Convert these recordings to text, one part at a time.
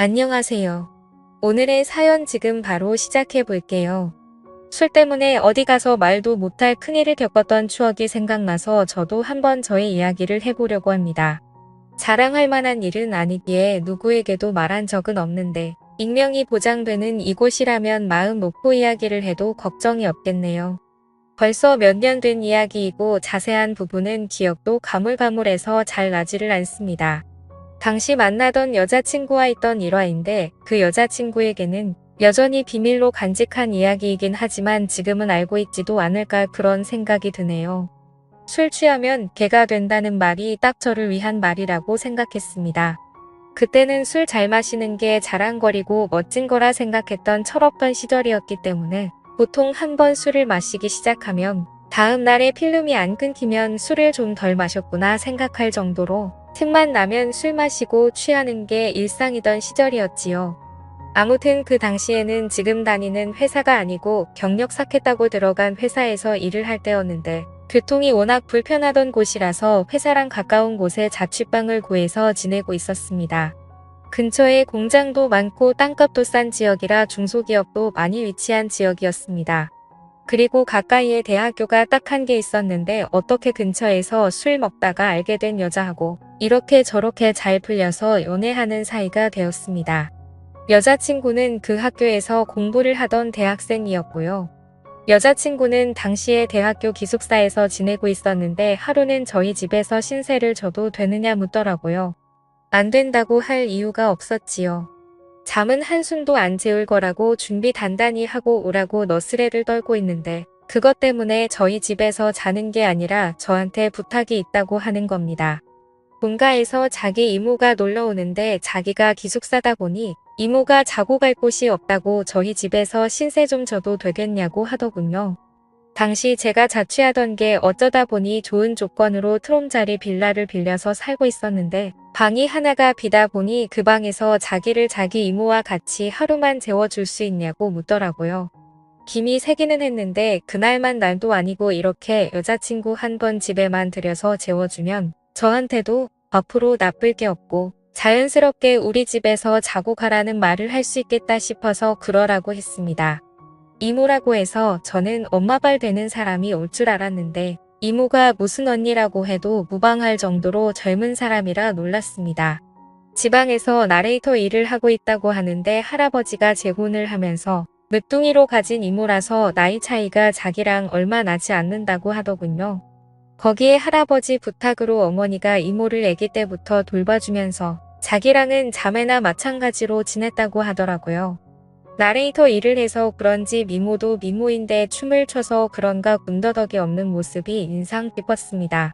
안녕하세요. 오늘의 사연 지금 바로 시작해 볼게요. 술 때문에 어디 가서 말도 못할 큰일을 겪었던 추억이 생각나서 저도 한번 저의 이야기를 해보려고 합니다. 자랑할 만한 일은 아니기에 누구에게도 말한 적은 없는데 익명이 보장되는 이곳이라면 마음 놓고 이야기를 해도 걱정이 없겠네요. 벌써 몇 년 된 이야기이고 자세한 부분은 기억도 가물가물해서 잘 나지를 않습니다. 당시 만나던 여자친구와 있던 일화인데 그 여자친구에게는 여전히 비밀로 간직한 이야기이긴 하지만 지금은 알고 있지도 않을까 그런 생각이 드네요. 술 취하면 개가 된다는 말이 딱 저를 위한 말이라고 생각했습니다. 그때는 술 잘 마시는 게 자랑거리고 멋진 거라 생각했던 철없던 시절이었기 때문에 보통 한 번 술을 마시기 시작하면 다음 날에 필름이 안 끊기면 술을 좀 덜 마셨구나 생각할 정도로 틈만 나면 술 마시고 취하는 게 일상이던 시절이었지요. 아무튼 그 당시에는 지금 다니는 회사가 아니고 경력 쌓겠다고 들어간 회사에서 일을 할 때였는데 교통이 워낙 불편하던 곳이라서 회사랑 가까운 곳에 자취방을 구해서 지내고 있었습니다. 근처에 공장도 많고 땅값도 싼 지역이라 중소기업도 많이 위치한 지역이었습니다. 그리고 가까이에 대학교가 딱 한 개 있었는데 어떻게 근처에서 술 먹다가 알게 된 여자하고 이렇게 저렇게 잘 풀려서 연애하는 사이가 되었습니다. 여자친구는 그 학교에서 공부를 하던 대학생이었고요. 여자친구는 당시에 대학교 기숙사에서 지내고 있었는데 하루는 저희 집에서 신세를 져도 되느냐 묻더라고요. 안 된다고 할 이유가 없었지요. 잠은 한숨도 안 재울 거라고 준비 단단히 하고 오라고 너스레를 떨고 있는데 그것 때문에 저희 집에서 자는 게 아니라 저한테 부탁이 있다고 하는 겁니다. 본가에서 자기 이모가 놀러 오는데 자기가 기숙사다 보니 이모가 자고 갈 곳이 없다고 저희 집에서 신세 좀 져도 되겠냐고 하더군요. 당시 제가 자취하던 게 어쩌다 보니 좋은 조건으로 트롬자리 빌라를 빌려서 살고 있었는데 방이 하나가 비다 보니 그 방에서 자기를 자기 이모와 같이 하루만 재워줄 수 있냐고 묻더라고요. 김이 새기는 했는데 그날만 날도 아니고 이렇게 여자친구 한 번 집에만 들여서 재워주면 저한테도 앞으로 나쁠 게 없고 자연스럽게 우리 집에서 자고 가라는 말을 할 수 있겠다 싶어서 그러라고 했습니다. 이모라고 해서 저는 엄마발 되는 사람이 올 줄 알았는데 이모가 무슨 언니라고 해도 무방할 정도로 젊은 사람이라 놀랐습니다. 지방에서 나레이터 일을 하고 있다고 하는데 할아버지가 재혼을 하면서 늦둥이로 가진 이모라서 나이 차이가 자기랑 얼마 나지 않는다고 하더군요. 거기에 할아버지 부탁으로 어머니가 이모를 아기 때부터 돌봐주면서 자기랑은 자매나 마찬가지로 지냈다고 하더라고요. 나레이터 일을 해서 그런지 미모도 미모인데 춤을 춰서 그런가 군더더기 없는 모습이 인상 깊었습니다.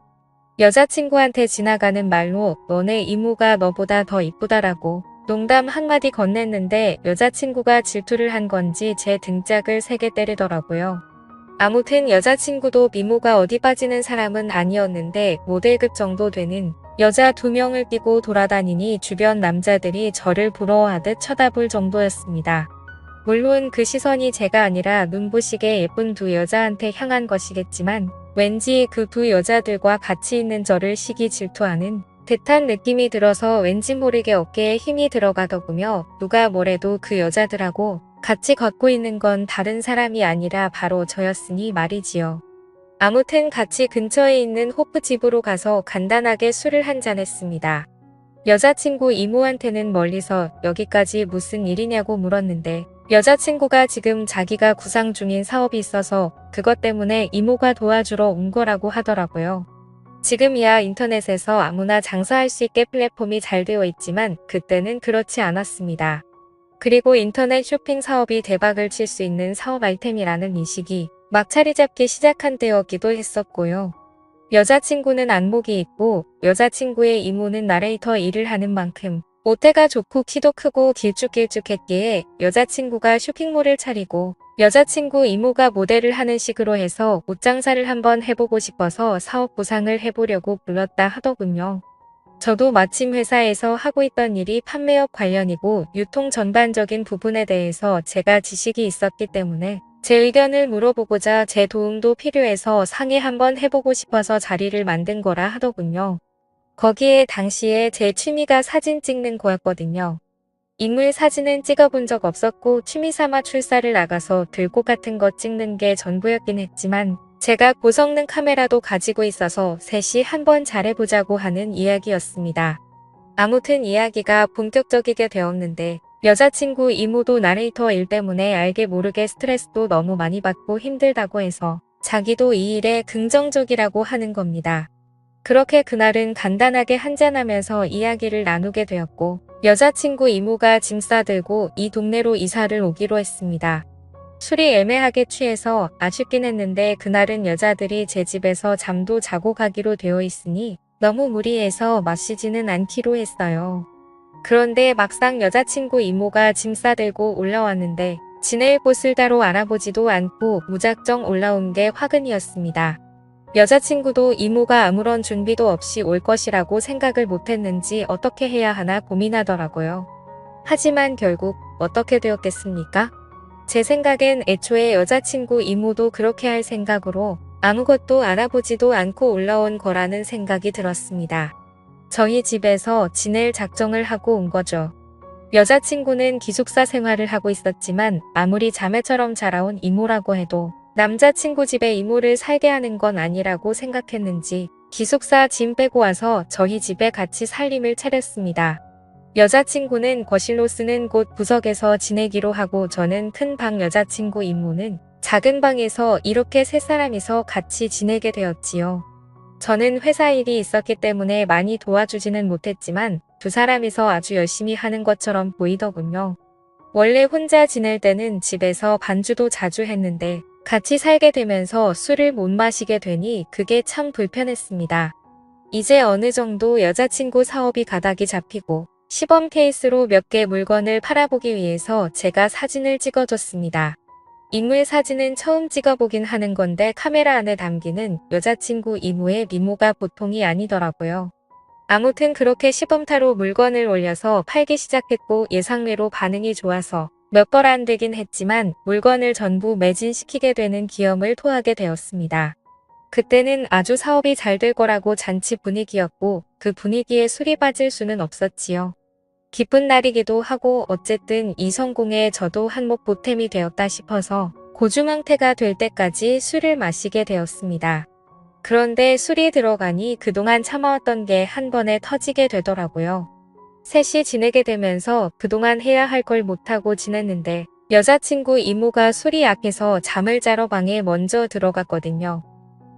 여자친구한테 지나가는 말로 너네 이모가 너보다 더 이쁘다라고 농담 한마디 건넸는데 여자친구가 질투를 한 건지 제 등짝을 세게 때리더라고요. 아무튼 여자친구도 미모가 어디 빠지는 사람은 아니었는데 모델급 정도 되는 여자 2명을 끼고 돌아다니니 주변 남자들이 저를 부러워하듯 쳐다볼 정도였습니다. 물론 그 시선이 제가 아니라 눈부시게 예쁜 두 여자한테 향한 것이겠지만 왠지 그 두 여자들과 같이 있는 저를 시기 질투하는 듯한 느낌이 들어서 왠지 모르게 어깨에 힘이 들어가더군요. 누가 뭐래도 그 여자들하고 같이 걷고 있는 건 다른 사람이 아니라 바로 저였으니 말이지요. 아무튼 같이 근처에 있는 호프 집으로 가서 간단하게 술을 한잔 했습니다. 여자친구 이모한테는 멀리서 여기까지 무슨 일이냐고 물었는데 여자친구가 지금 자기가 구상 중인 사업이 있어서 그것 때문에 이모가 도와주러 온 거라고 하더라고요. 지금이야 인터넷에서 아무나 장사할 수 있게 플랫폼이 잘 되어 있지만 그때는 그렇지 않았습니다. 그리고 인터넷 쇼핑 사업이 대박을 칠 수 있는 사업 아이템이라는 인식이 막 자리 잡기 시작한 때였기도 했었고요. 여자친구는 안목이 있고 여자친구의 이모는 나레이터 일을 하는 만큼 모태가 좋고 키도 크고 길쭉길쭉했기에 여자친구가 쇼핑몰을 차리고 여자친구 이모가 모델을 하는 식으로 해서 옷장사를 한번 해보고 싶어서 사업 구상을 해보려고 불렀다 하더군요. 저도 마침 회사에서 하고 있던 일이 판매업 관련이고 유통 전반적인 부분에 대해서 제가 지식이 있었기 때문에 제 의견을 물어보고자 제 도움도 필요해서 상의 한번 해보고 싶어서 자리를 만든 거라 하더군요. 거기에 당시에 제 취미가 사진 찍는 거였거든요. 인물 사진은 찍어본 적 없었고 취미삼아 출사를 나가서 들꽃 같은 거 찍는 게 전부였긴 했지만 제가 고성능 카메라도 가지고 있어서 셋이 한번 잘해보자고 하는 이야기였습니다. 아무튼 이야기가 본격적이게 되었는데 여자친구 이모도 나레이터 일 때문에 알게 모르게 스트레스도 너무 많이 받고 힘들다고 해서 자기도 이 일에 긍정적이라고 하는 겁니다. 그렇게 그날은 간단하게 한잔하면서 이야기를 나누게 되었고 여자친구 이모가 짐 싸들고 이 동네로 이사를 오기로 했습니다. 술이 애매하게 취해서 아쉽긴 했는데 그날은 여자들이 제 집에서 잠도 자고 가기로 되어 있으니 너무 무리해서 마시지는 않기로 했어요. 그런데 막상 여자친구 이모가 짐 싸들고 올라왔는데 지낼 곳을 따로 알아보지도 않고 무작정 올라온 게 화근이었습니다. 여자친구도 이모가 아무런 준비도 없이 올 것이라고 생각을 못했는지 어떻게 해야 하나 고민하더라고요. 하지만 결국 어떻게 되었겠습니까? 제 생각엔 애초에 여자친구 이모도 그렇게 할 생각으로 아무것도 알아보지도 않고 올라온 거라는 생각이 들었습니다. 저희 집에서 지낼 작정을 하고 온 거죠. 여자친구는 기숙사 생활을 하고 있었지만 아무리 자매처럼 자라온 이모라고 해도 남자친구 집에 이모를 살게 하는 건 아니라고 생각했는지 기숙사 짐 빼고 와서 저희 집에 같이 살림을 차렸습니다. 여자친구는 거실로 쓰는 곳 구석에서 지내기로 하고 저는 큰 방, 여자친구 이모는 작은 방에서 이렇게 세 사람이서 같이 지내게 되었지요. 저는 회사 일이 있었기 때문에 많이 도와주지는 못했지만 두 사람이서 아주 열심히 하는 것처럼 보이더군요. 원래 혼자 지낼 때는 집에서 반주도 자주 했는데 같이 살게 되면서 술을 못 마시게 되니 그게 참 불편했습니다. 이제 어느 정도 여자친구 사업이 가닥이 잡히고 시범 케이스로 몇 개 물건을 팔아보기 위해서 제가 사진을 찍어줬습니다. 인물 사진은 처음 찍어보긴 하는 건데 카메라 안에 담기는 여자친구 이모의 미모가 보통이 아니더라고요. 아무튼 그렇게 시범타로 물건을 올려서 팔기 시작했고 예상외로 반응이 좋아서 몇 벌 안 되긴 했지만 물건을 전부 매진시키게 되는 기염을 토하게 되었습니다. 그때는 아주 사업이 잘 될 거라고 잔치 분위기였고 그 분위기에 술이 빠질 수는 없었지요. 기쁜 날이기도 하고 어쨌든 이 성공에 저도 한몫 보탬이 되었다 싶어서 고주망태가 될 때까지 술을 마시게 되었습니다. 그런데 술이 들어가니 그동안 참아왔던 게 한 번에 터지게 되더라고요. 셋이 지내게 되면서 그동안 해야 할 걸 못하고 지냈는데 여자친구 이모가 술이 약해서 잠을 자러 방에 먼저 들어갔거든요.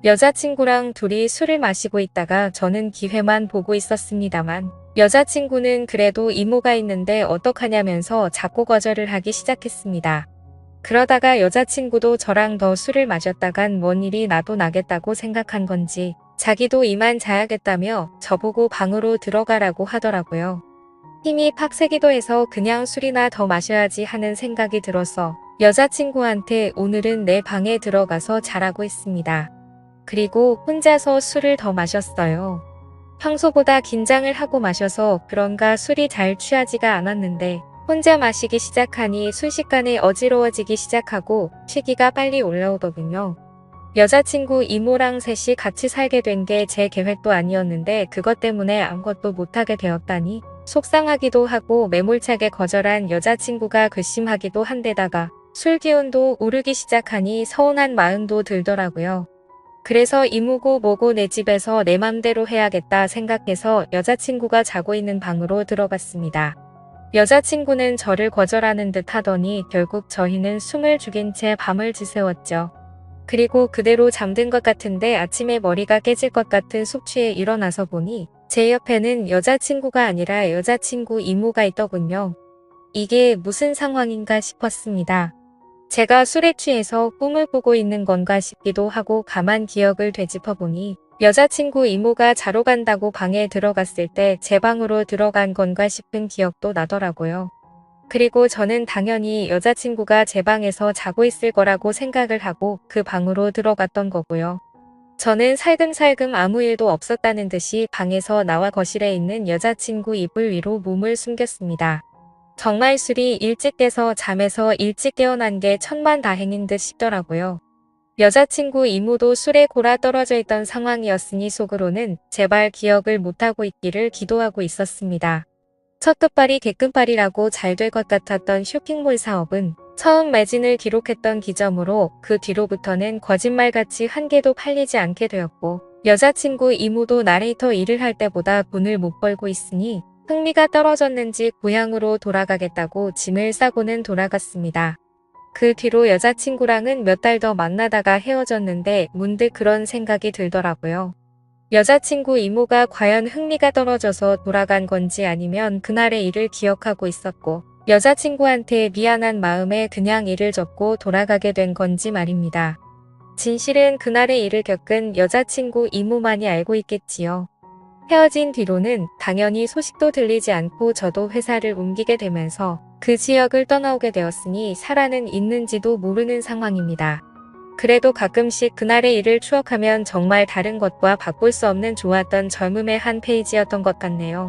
여자친구랑 둘이 술을 마시고 있다가 저는 기회만 보고 있었습니다만 여자친구는 그래도 이모가 있는데 어떡하냐면서 자꾸 거절을 하기 시작했습니다. 그러다가 여자친구도 저랑 더 술을 마셨다간 뭔 일이 나도 나겠다고 생각한 건지 자기도 이만 자야겠다며 저보고 방으로 들어가라고 하더라고요. 힘이 팍세기도 해서 그냥 술이나 더 마셔야지 하는 생각이 들어서 여자친구한테 오늘은 내 방에 들어가서 자라고 했습니다. 그리고 혼자서 술을 더 마셨어요. 평소보다 긴장을 하고 마셔서 그런가 술이 잘 취하지가 않았는데 혼자 마시기 시작하니 순식간에 어지러워지기 시작하고 취기가 빨리 올라오더군요. 여자친구 이모랑 셋이 같이 살게 된 게 제 계획도 아니었는데 그것 때문에 아무것도 못하게 되었다니 속상하기도 하고 매몰차게 거절한 여자친구가 괘씸하기도 한데다가 술 기운도 오르기 시작하니 서운한 마음도 들더라고요. 그래서 이모고 뭐고 내 집에서 내 맘대로 해야겠다 생각해서 여자친구가 자고 있는 방으로 들어갔습니다. 여자친구는 저를 거절하는 듯 하더니 결국 저희는 숨을 죽인 채 밤을 지새웠죠. 그리고 그대로 잠든 것 같은데 아침에 머리가 깨질 것 같은 숙취에 일어나서 보니 제 옆에는 여자친구가 아니라 여자친구 이모가 있더군요. 이게 무슨 상황인가 싶었습니다. 제가 술에 취해서 꿈을 꾸고 있는 건가 싶기도 하고 가만 기억을 되짚어보니 여자친구 이모가 자러 간다고 방에 들어갔을 때 제 방으로 들어간 건가 싶은 기억도 나더라고요. 그리고 저는 당연히 여자친구가 제 방에서 자고 있을 거라고 생각을 하고 그 방으로 들어갔던 거고요. 저는 살금살금 아무 일도 없었다는 듯이 방에서 나와 거실에 있는 여자친구 이불 위로 몸을 숨겼습니다. 정말 술이 일찍 깨서 잠에서 일찍 깨어난 게 천만다행인 듯 싶더라고요. 여자친구 이모도 술에 골아 떨어져 있던 상황이었으니 속으로는 제발 기억을 못하고 있기를 기도하고 있었습니다. 첫 끝발이 개끝발이라고 잘 될 것 같았던 쇼핑몰 사업은 처음 매진을 기록했던 기점으로 그 뒤로부터는 거짓말같이 한 개도 팔리지 않게 되었고 여자친구 이모도 나레이터 일을 할 때보다 돈을 못 벌고 있으니 흥미가 떨어졌는지 고향으로 돌아가겠다고 짐을 싸고는 돌아갔습니다. 그 뒤로 여자친구랑은 몇 달 더 만나다가 헤어졌는데 문득 그런 생각이 들더라고요. 여자친구 이모가 과연 흥미가 떨어져서 돌아간 건지 아니면 그날의 일을 기억하고 있었고 여자친구한테 미안한 마음에 그냥 일을 접고 돌아가게 된 건지 말입니다. 진실은 그날의 일을 겪은 여자친구 이모만이 알고 있겠지요. 헤어진 뒤로는 당연히 소식도 들리지 않고 저도 회사를 옮기게 되면서 그 지역을 떠나오게 되었으니 살아는 있는지도 모르는 상황입니다. 그래도 가끔씩 그날의 일을 추억하면 정말 다른 것과 바꿀 수 없는 좋았던 젊음의 한 페이지였던 것 같네요.